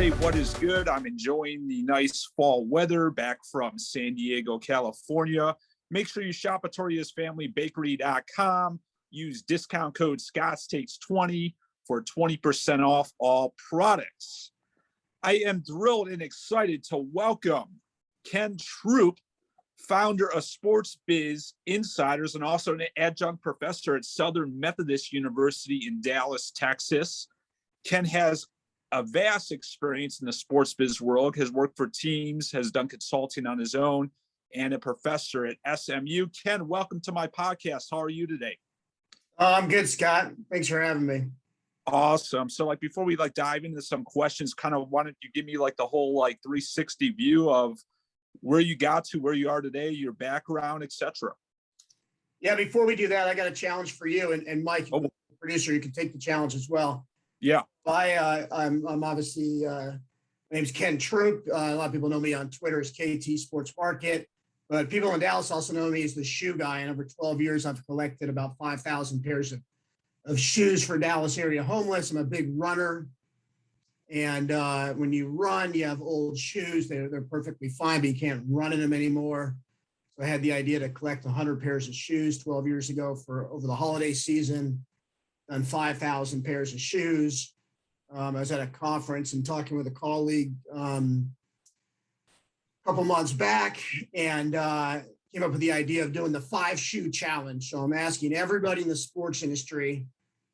say what is good. I'm enjoying the nice fall weather back from San Diego, California. Make sure you shop at TorriasFamilyBakery.com. Use discount code ScottsTakes20 for 20% off all products. I am thrilled and excited to welcome Ken Troupe, founder of Sports Biz Insiders and also an adjunct professor at Southern Methodist University in Dallas, Texas. Ken has a vast experience in the sports biz world, has worked for teams, has done consulting on his own, and a professor at SMU. Ken, welcome to my podcast. How are you today? I'm good, Scott. Thanks for having me. Awesome. So before we dive into some questions, why don't you give me the whole 360 view of where you got to, where you are today, your background, etc. Yeah, before we do that, I got a challenge for you and Mike, the producer, you can take the challenge as well. Yeah. I'm obviously, my name's Ken Troupe. A lot of people know me on Twitter as KT Sports Market, but people in Dallas also know me as the shoe guy. And over 12 years, I've collected about 5,000 pairs of shoes for Dallas area homeless. I'm a big runner. And when you run, you have old shoes. They're perfectly fine, but you can't run in them anymore. So I had the idea to collect 100 pairs of shoes 12 years ago for over the holiday season. Done 5,000 pairs of shoes. I was at a conference and talking with a colleague a couple months back and came up with the idea of doing the 5-shoe challenge. So I'm asking everybody in the sports industry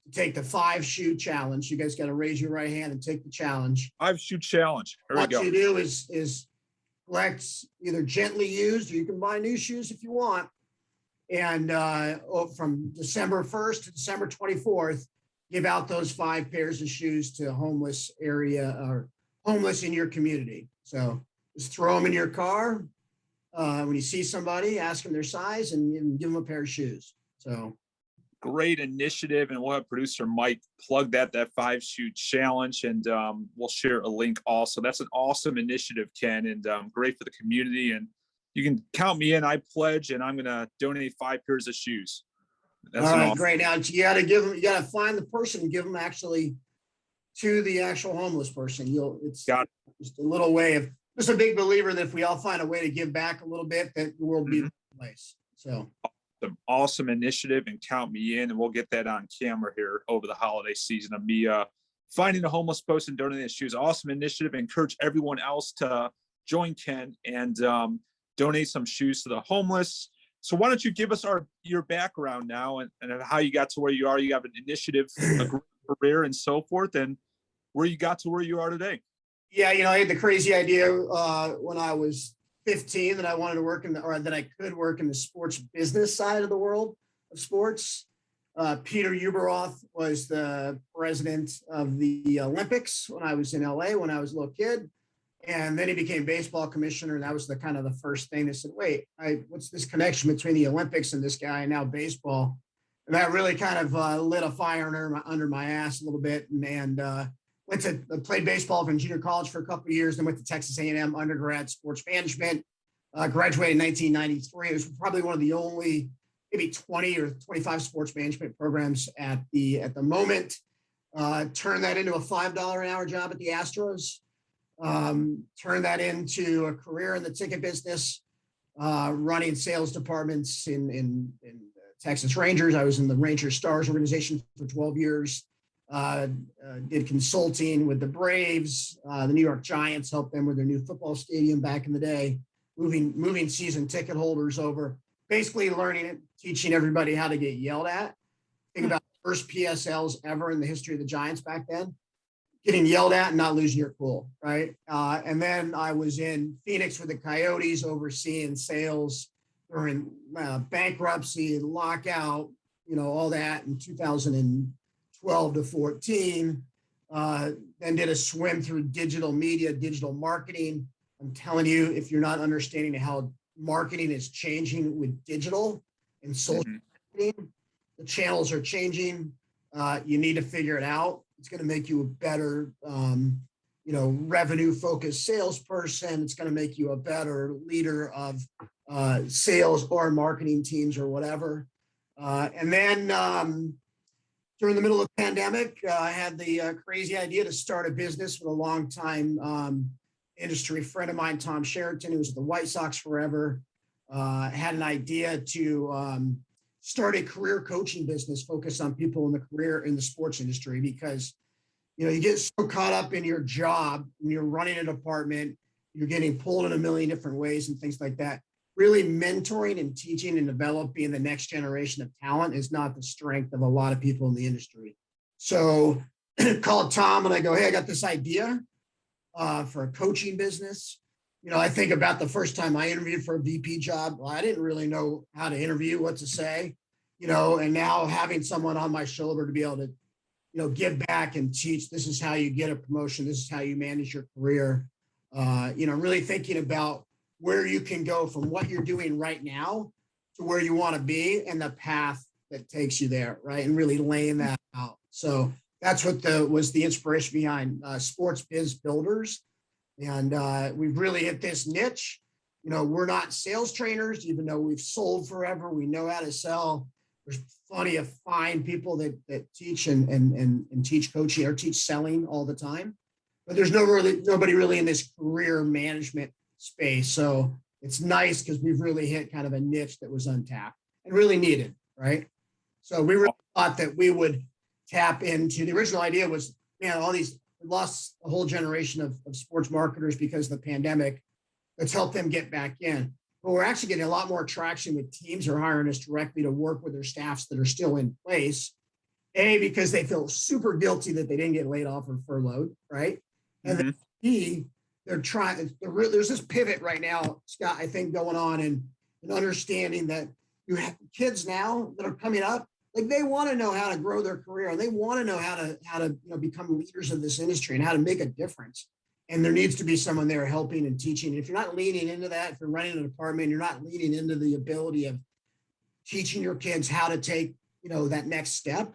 to take the 5-shoe challenge. You guys got to raise your right hand and take the challenge. 5-shoe challenge. Here we go. What you do is collect either gently used, or you can buy new shoes if you want. And from December 1st to December 24th, give out those 5 pairs of shoes to homeless area or homeless in your community. So just throw them in your car. When you see somebody, ask them their size and give them a pair of shoes. So great initiative. And we'll have producer Mike plug that 5-shoe challenge, and we'll share a link also. That's an awesome initiative, Ken, and great for the community. And you can count me in. I pledge, and I'm going to donate 5 pairs of shoes. That's all right, awesome. Great. Now you got to give them. You got to find the person and give them actually to the actual homeless person. It's just a little way of. Just a big believer that if we all find a way to give back a little bit, that the world will be a better place. So awesome initiative, and count me in, and we'll get that on camera here over the holiday season of me finding a homeless person and donating shoes. Awesome initiative. Encourage everyone else to join Ken and donate some shoes to the homeless. So why don't you give us your background now and how you got to where you are? You have an initiative, a great career, and so forth, and where you got to where you are today. Yeah, I had the crazy idea when I was 15 that I wanted to work that I could work in the sports business side of the world of sports. Peter Uberoth was the president of the Olympics when I was in LA when I was a little kid. And then he became baseball commissioner. And that was the first thing that said, wait, what's this connection between the Olympics and this guy and now baseball? And that really lit a fire under my ass a little bit. And played baseball in junior college for a couple of years, then went to Texas A&M undergrad sports management, graduated in 1993. It was probably one of the only maybe 20 or 25 sports management programs at the moment. Turned that into a $5 an hour job at the Astros. Turned that into a career in the ticket business, running sales departments in Texas Rangers. I was in the Ranger Stars organization for 12 years. Did consulting with the Braves, the New York Giants, helped them with their new football stadium back in the day, moving season ticket holders over, basically learning it, teaching everybody how to get yelled at. Think about the first PSLs ever in the history of the Giants back then, getting yelled at and not losing your cool, right? And then I was in Phoenix with the Coyotes overseeing sales during bankruptcy, lockout, all that in 2012 to 14, then did a swim through digital media, digital marketing. I'm telling you, if you're not understanding how marketing is changing with digital and social marketing, the channels are changing. You need to figure it out. It's going to make you a better, revenue-focused salesperson. It's going to make you a better leader of sales or marketing teams or whatever. And then during the middle of the pandemic, I had the crazy idea to start a business with a longtime industry friend of mine, Tom Sheraton, who was at the White Sox forever. Had an idea to start a career coaching business focused on people in the career in the sports industry, because you get so caught up in your job when you're running a department, you're getting pulled in a million different ways and things like that. Really mentoring and teaching and developing the next generation of talent is not the strength of a lot of people in the industry. So called Tom and I go, hey, I got this idea for a coaching business. I think about the first time I interviewed for a VP job. Well, I didn't really know how to interview, what to say, and now having someone on my shoulder to be able to, give back and teach, this is how you get a promotion. This is how you manage your career. Really thinking about where you can go from what you're doing right now to where you want to be and the path that takes you there, right? And really laying that out. So that's what was the inspiration behind Sports Biz Builders. And we've really hit this niche. We're not sales trainers, even though we've sold forever. We know how to sell. There's plenty of fine people that teach and teach coaching or teach selling all the time. But there's nobody really in this career management space. So it's nice because we've really hit kind of a niche that was untapped and really needed, right? So we really thought that we would tap into, the original idea was, we lost a whole generation of sports marketers because of the pandemic. Let's help them get back in. But we're actually getting a lot more traction with teams who are hiring us directly to work with their staffs that are still in place. A, because they feel super guilty that they didn't get laid off or furloughed, right? And then B, there's this pivot right now, Scott, I think going on in understanding that you have kids now that are coming up, like they want to know how to grow their career and they want to know how to become leaders of this industry and how to make a difference. And there needs to be someone there helping and teaching. And if you're not leaning into that, if you're running a department, you're not leaning into the ability of teaching your kids how to take, that next step,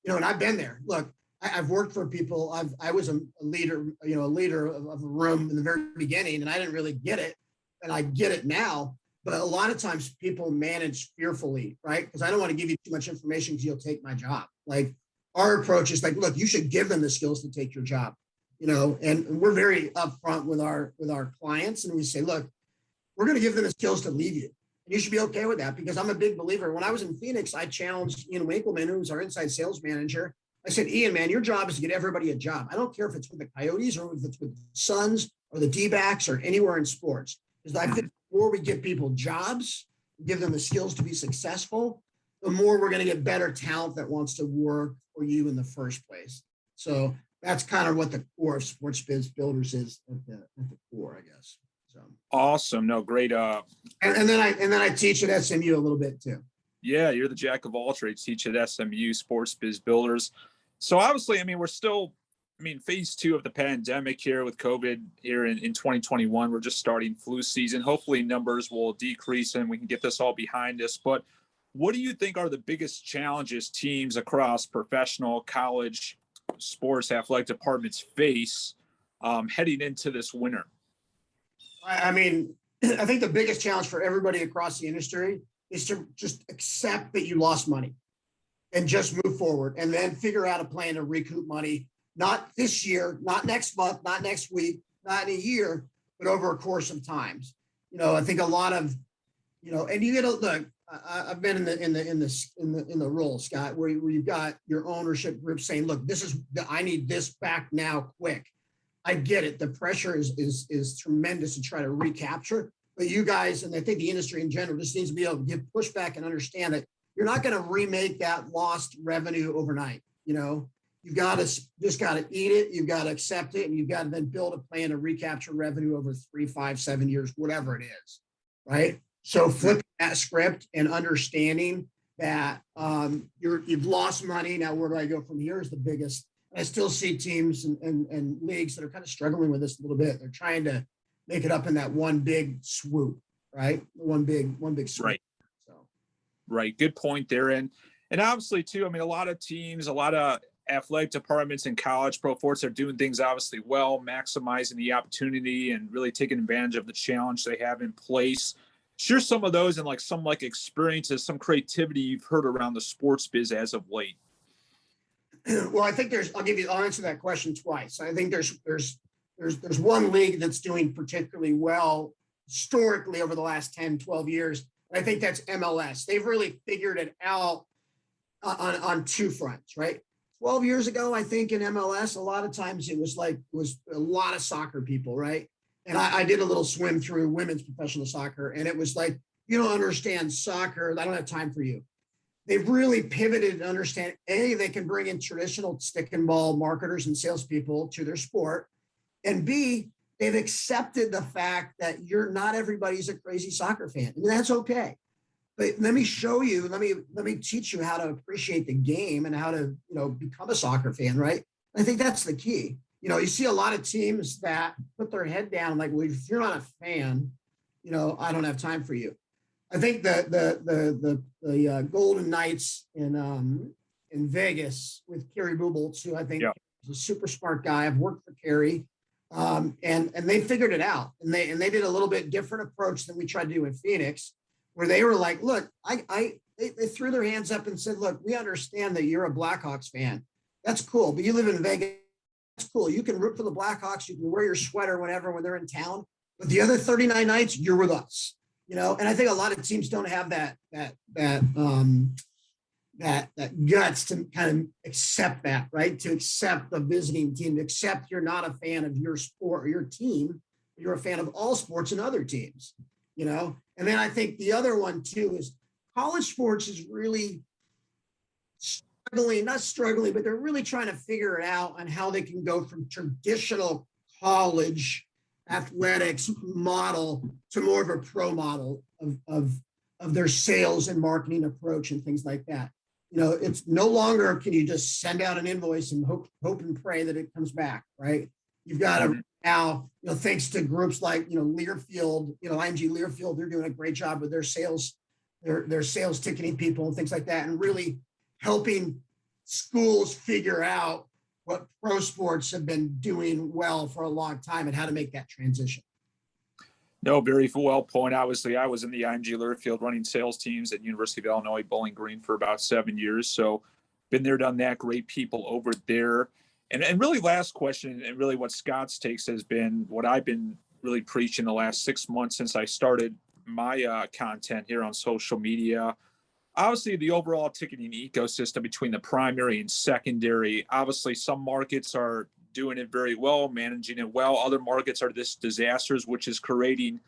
and I've been there. Look, I've worked for people. I was a leader, a leader of a room in the very beginning, and I didn't really get it, and I get it now. But a lot of times people manage fearfully, right? Because I don't want to give you too much information because you'll take my job. Like our approach is like, look, you should give them the skills to take your job, and we're very upfront with our clients, and we say, look, we're going to give them the skills to leave you. And you should be okay with that, because I'm a big believer. When I was in Phoenix, I challenged Ian Winkleman, who was our inside sales manager. I said, Ian, man, your job is to get everybody a job. I don't care if it's with the Coyotes or if it's with the Suns or the D-backs or anywhere in sports. Because I think the more we give people jobs, give them the skills to be successful, the more we're going to get better talent that wants to work for you in the first place. So that's kind of what the core of Sports Biz Builders is at the core, I guess. So awesome. No, great. And then I teach at SMU a little bit too. Yeah, you're the jack of all trades. Teach at SMU, Sports Biz Builders. So obviously, we're still, phase 2 of the pandemic here with COVID here in 2021. We're just starting flu season. Hopefully numbers will decrease and we can get this all behind us. But what do you think are the biggest challenges teams across professional, college, sports, athletic departments face heading into this winter? I think the biggest challenge for everybody across the industry is to just accept that you lost money and just move forward and then figure out a plan to recoup money, not this year, not next month, not next week, not in a year, but over a course of times. I think a lot of, and you look, I've been in the role, Scott, where you've got your ownership group saying, look, I need this back now quick. I get it. The pressure is tremendous to try to recapture, but you guys, and I think the industry in general, just needs to be able to give pushback and understand that you're not going to remake that lost revenue overnight. You've got to eat it. You've got to accept it. And you've got to then build a plan to recapture revenue over 3, 5, 7 years, whatever it is. Right. So flipping that script and understanding that you've lost money. Now, where do I go from here is the biggest. I still see teams and leagues that are kind of struggling with this a little bit. They're trying to make it up in that one big swoop, right? One big swoop. Right. Right. Good point there. And obviously too, a lot of teams, a lot of athletic departments in college pro sports are doing things obviously well, maximizing the opportunity and really taking advantage of the challenge they have in place. Share some of those and some experiences, some creativity you've heard around the sports biz as of late. Well, I think I'll answer that question twice. I think there's one league that's doing particularly well historically over the last 10, 12 years. And I think that's MLS. They've really figured it out on two fronts, right? 12 years ago, I think in MLS, a lot of times it was a lot of soccer people, right? And I did a little swim through women's professional soccer, and it was like, you don't understand soccer. I don't have time for you. They've really pivoted to understand, A, they can bring in traditional stick and ball marketers and salespeople to their sport. And B, they've accepted the fact that not everybody's a crazy soccer fan. And that's okay. But let me show you, let me teach you how to appreciate the game and how to, become a soccer fan, right? I think that's the key. You see a lot of teams that put their head down, like, well, if you're not a fan, I don't have time for you. I think the Golden Knights in Vegas with Kerry Bubbles, who I think is a super smart guy. I've worked for Kerry, and they figured it out, and they did a little bit different approach than we tried to do in Phoenix, where they were like, look, they threw their hands up and said, look, we understand that you're a Blackhawks fan. That's cool, but you live in Vegas. That's cool. You can root for the Blackhawks. You can wear your sweater whenever when they're in town. But the other 39 nights, you're with us. And I think a lot of teams don't have that guts to kind of accept that, right? To accept the visiting team, to accept you're not a fan of your sport or your team, you're a fan of all sports and other teams, And then I think the other one too is college sports is really not struggling, but they're really trying to figure it out on how they can go from traditional college athletics model to more of a pro model of their sales and marketing approach and things like that. It's no longer can you just send out an invoice and hope and pray that it comes back, right? You've got to now, thanks to groups like, Learfield, IMG Learfield, they're doing a great job with their sales ticketing people and things like that, and really helping schools figure out what pro sports have been doing well for a long time and how to make that transition. No, very well point. Obviously, I was in the IMG Learfield running sales teams at University of Illinois Bowling Green for about 7 years. So been there, done that. Great people over there. And really last question, and really what Scott's takes has been what I've been really preaching the last 6 months since I started my content here on social media. Obviously, the overall ticketing ecosystem between the primary and secondary, obviously some markets are doing it very well, managing it well. Other markets are disasters, which is creating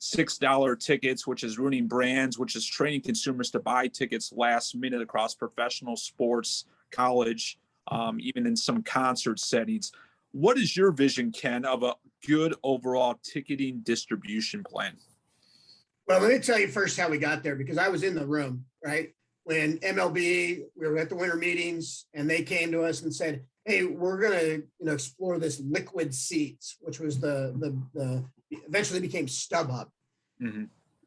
$6 tickets, which is ruining brands, which is training consumers to buy tickets last minute across professional sports, college, even in some concert settings. What is your vision, Ken, of a good overall ticketing distribution plan? Well, let me tell you first how we got there, because I was in the room, right? When MLB, we were at the winter meetings, and they came to us and said, hey, we're going to explore this liquid seats, which was the eventually became StubHub. Mm-hmm.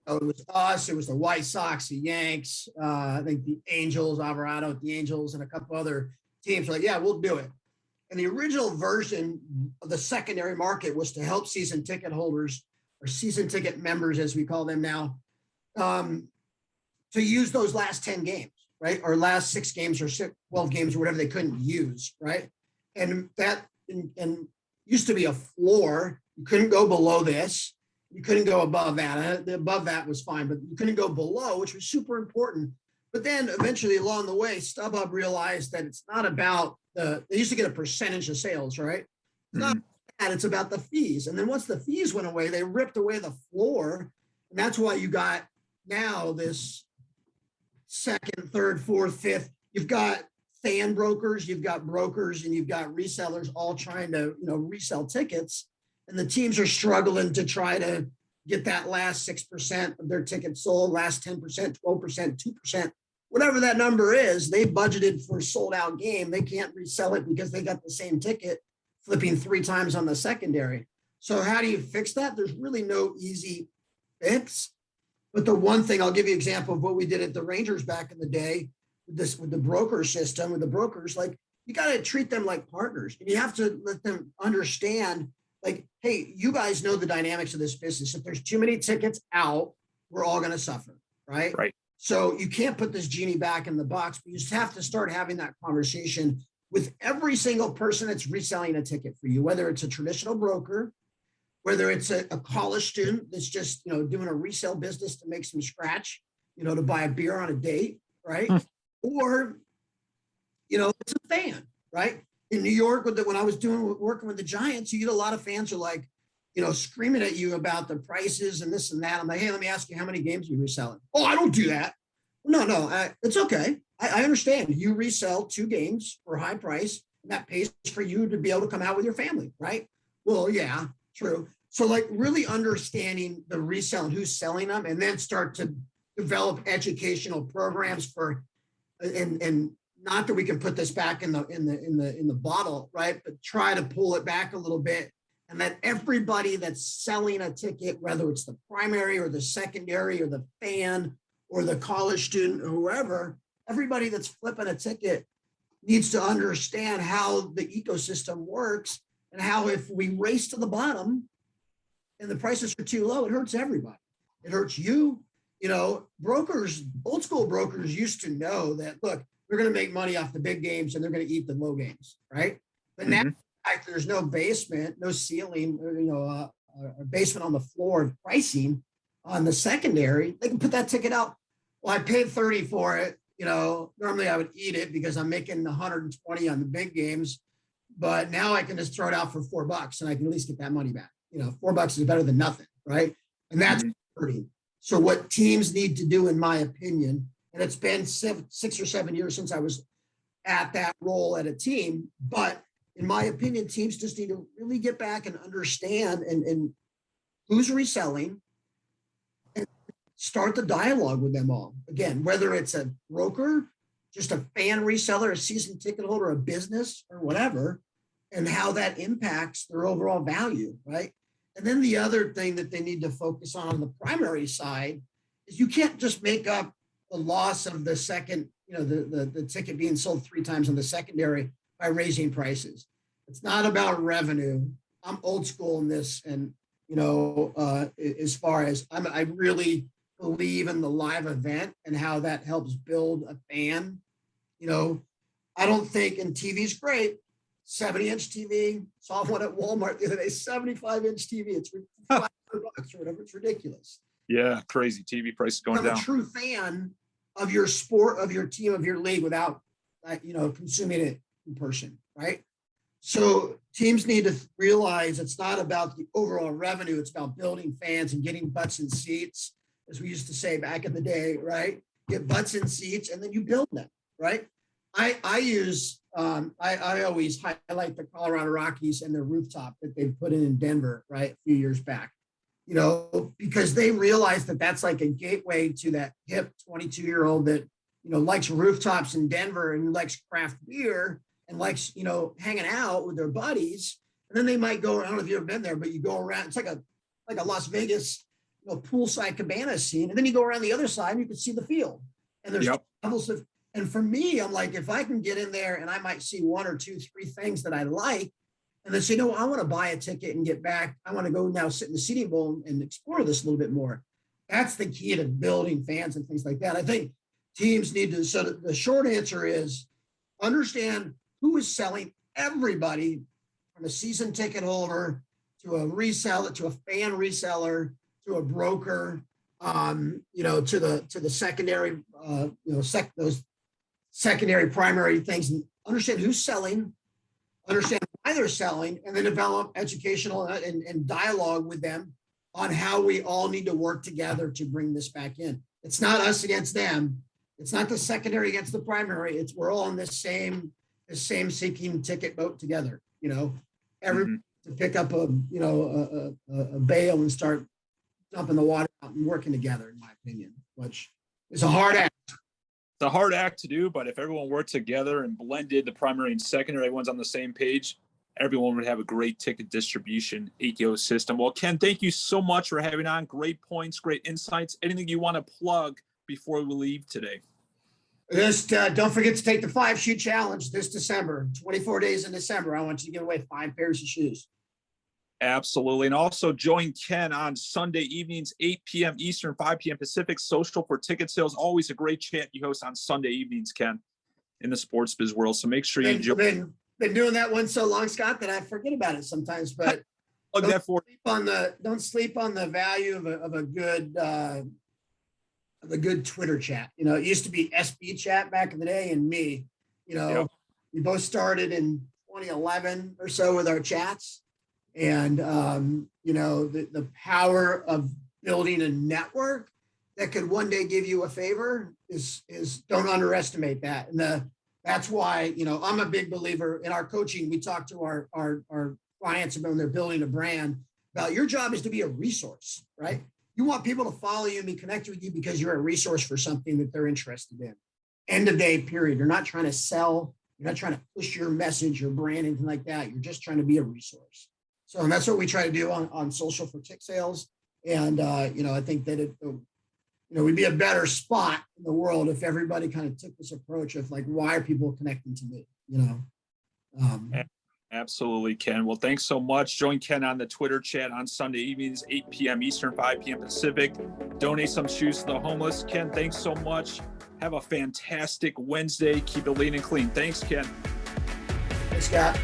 So it was us, it was the White Sox, the Yanks, I think the Angels, Alvarado, the Angels, and a couple other teams were like, yeah, we'll do it. And the original version of the secondary market was to help season ticket holders, or season ticket members, as we call them now, to use those last 10 games, right? Or last 6 games or 12 games or whatever they couldn't use, right? And that and used to be a floor. You couldn't go below this. You couldn't go above that. Above that was fine, but you couldn't go below, which was super important. But then eventually along the way, StubHub realized that it's not about they used to get a percentage of sales, right? It's not that, it's about the fees. And then once the fees went away, they ripped away the floor. And that's why you got now this second, third, fourth, fifth. You've got fan brokers, you've got brokers, and you've got resellers all trying to, resell tickets. And the teams are struggling to try to get that last 6% of their tickets sold, last 10%, 12%, 2%, whatever that number is. They budgeted for a sold out game. They can't resell it because they got the same ticket flipping 3 times on the secondary. So how do you fix that? There's really no easy fix. But the one thing, I'll give you an example of what we did at the Rangers back in the day with the broker system, with the brokers, like you got to treat them like partners, and you have to let them understand, like, hey, you guys know the dynamics of this business. If there's too many tickets out, we're all going to suffer, right? Right. So you can't put this genie back in the box, but you just have to start having that conversation with every single person that's reselling a ticket for you, whether it's a traditional broker, whether it's a college student that's just, doing a resale business to make some scratch, to buy a beer on a date, right? Or, it's a fan, right? In New York, when I was working with the Giants, you get a lot of fans who are like, screaming at you about the prices and this and that. I'm like, hey, let me ask you, how many games are you reselling? Oh, I don't do that. No, it's okay. I understand. You resell 2 games for a high price, and that pays for you to be able to come out with your family, right? Well, yeah, true. So like really understanding the resale and who's selling them, and then start to develop educational programs for, and not that we can put this back in the bottle, right? But try to pull it back a little bit, and that everybody that's selling a ticket, whether it's the primary or the secondary or the fan or the college student or whoever, everybody that's flipping a ticket needs to understand how the ecosystem works, and how if we race to the bottom and the prices are too low, it hurts everybody. It hurts you. Brokers, old school brokers used to know that, look, they're going to make money off the big games and they're going to eat the low games, right? But now, in fact, there's no basement, no ceiling, or, a basement on the floor of pricing on the secondary. They can put that ticket out. Well, I paid 30 for it. Normally I would eat it because I'm making 120 on the big games, but now I can just throw it out for $4 and I can at least get that money back. $4 is better than nothing, right? And that's hurting. So what teams need to do, in my opinion, and it's been 6 or 7 years since I was at that role at a team, but in my opinion, teams just need to really get back and understand and who's reselling, and start the dialogue with them all. Again, whether it's a broker, just a fan reseller, a season ticket holder, a business or whatever, and how that impacts their overall value, right? And then the other thing that they need to focus on the primary side is you can't just make up the loss of the second, the ticket being sold 3 times on the secondary by raising prices. It's not about revenue. I'm old school in this. And, as far as I really believe in the live event and how that helps build a fan. I don't think, and TV's great, 70-inch TV, saw one at Walmart the other day, 75-inch TV. It's $500 or whatever. It's ridiculous. Yeah, crazy. TV prices going down. I'm a true fan of your sport, of your team, of your league without, consuming it in person, right? So teams need to realize it's not about the overall revenue. It's about building fans and getting butts in seats, as we used to say back in the day, right? Get butts in seats and then you build them, right? I always highlight the Colorado Rockies and their rooftop that they put in Denver, right, a few years back, because they realized that that's like a gateway to that hip 22-year-old that, likes rooftops in Denver and likes craft beer and likes, hanging out with their buddies. And then they might go, I don't know if you've ever been there, but you go around, it's like a Las Vegas, poolside cabana scene. And then you go around the other side and you can see the field. And there's levels of, and for me, I'm like, if I can get in there and I might see 1 or 2, 3 things that I like, and then say, no, I want to buy a ticket and get back. I want to go now sit in the seating bowl and explore this a little bit more. That's the key to building fans and things like that. I think teams need to, so the short answer is understand who is selling everybody, from a season ticket holder to a reseller, to a fan reseller, to a broker, to the secondary, those secondary, primary things, and understand who's selling, understand why they're selling, and then develop educational and dialogue with them on how we all need to work together to bring this back in. It's not us against them. It's not the secondary against the primary. It's we're all in the same sinking ticket boat together. Everybody to pick up a bail and start dumping the water out and working together, in my opinion, which is a hard act. It's a hard act to do, but if everyone worked together and blended the primary and secondary, everyone's on the same page, everyone would have a great ticket distribution ecosystem. Well, Ken, thank you so much for having on. Great points, great insights. Anything you want to plug before we leave today? Just don't forget to take the 5-shoe challenge this December, 24 days in December. I want you to give away 5 pairs of shoes. Absolutely. And also join Ken on Sunday evenings, 8 p.m. Eastern, 5 p.m. Pacific, Social for ticket sales. Always a great chat you host on Sunday evenings, Ken. in the sports biz world. So make sure you join. Been doing that one so long, Scott, that I forget about it sometimes. But don't sleep on the value of a good Twitter chat. You know, it used to be SB chat back in the day, and me. You know, we both started in 2011 or so with our chats, and you know, the power of building a network that could one day give you a favor is don't underestimate that. And that's why, you know, I'm a big believer in our coaching. We talk to our clients when they're building a brand about your job is to be a resource, right? You want people to follow you and be connected with you because you're a resource for something that they're interested in. End of day, period. You're not trying to sell. You're not trying to push your message, your brand, anything like that. You're just trying to be a resource. So, and that's what we try to do on social for tick sales. And, you know, I think that you know, we'd be a better spot in the world if everybody kind of took this approach of like, why are people connecting to me? You know? Absolutely, Ken. Well, thanks so much. Join Ken on the Twitter chat on Sunday evenings, 8 p.m. Eastern, 5 p.m. Pacific. Donate some shoes to the homeless. Ken, thanks so much. Have a fantastic Wednesday. Keep it lean and clean. Thanks, Ken. Thanks, Scott.